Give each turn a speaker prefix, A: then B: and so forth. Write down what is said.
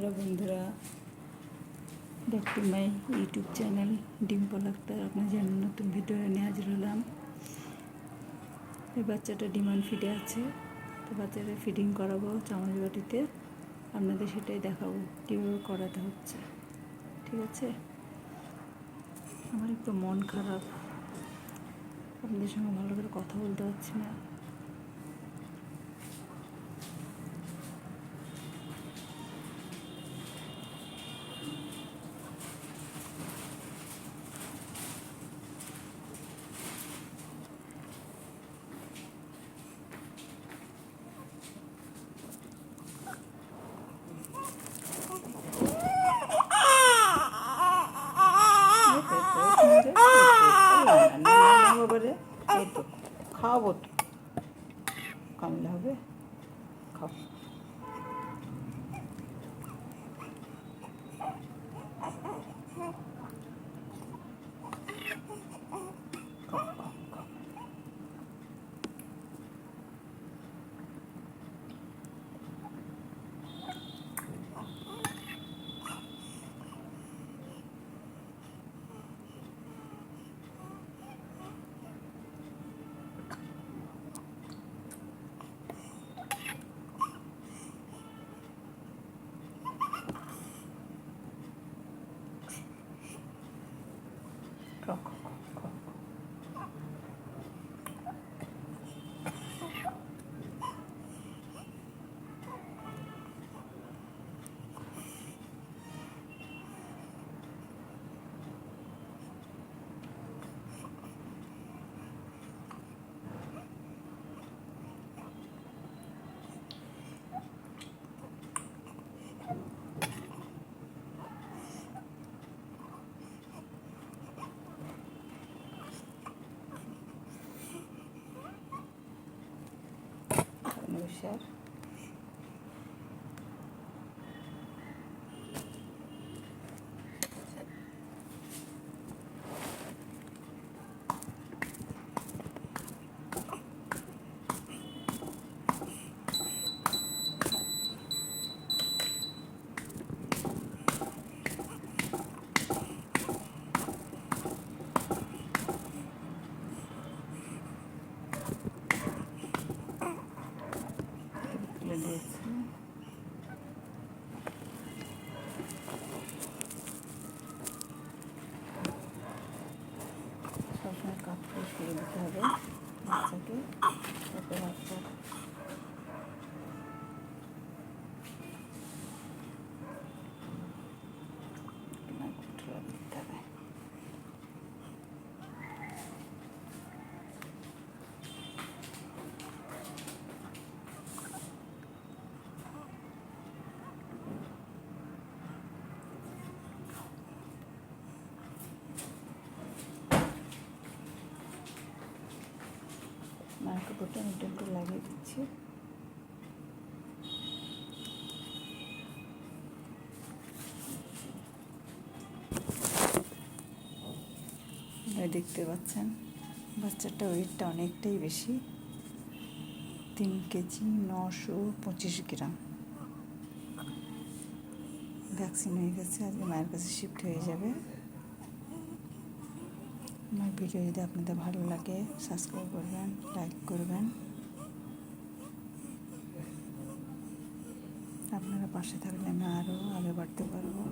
A: Hello বন্ধুরা, back to my YouTube channel Dimple Akter. আপনার জন্য নতুন ভিডিও নিয়ে হাজির হলাম। এই বাচ্চাটা ডিমান্ড ফিডে আছে, তো বাচ্চাটা ফিডিং করাবো চামচ বাটিতে। আপনাদের সেটাই দেখাবো কীভাবে করাতে হচ্ছে। ঠিক আছে, আমার একটু মন খারাপ, আপনাদের সঙ্গে ভালো করে কথা বলতে পারছি না। এই তো খাওয়াবো, তো কামলে হবে, খাও। নমস্কার। সবসময় কাপ করে শুয়ে দিতে হবে বাচ্চাকে, যাতে বাচ্চা দিতে হবে। মায়ের কাপড়টা আমি একটু লাগিয়ে দিচ্ছি। দেখতে পাচ্ছেন বাচ্চাটা ওয়েটটা অনেকটাই বেশি, 3 কেজি 925 গ্রাম। ভ্যাকসিন হয়ে গেছে, আজকে মায়ের কাছে শিফট হয়ে যাবে। আমার ভিডিও যদি আপনাদের ভালো লাগে সাবস্ক্রাইব করবেন, লাইক করবেন। আপনারা পাশে থাকলে আমি আরও আগে বাড়তে পারবো।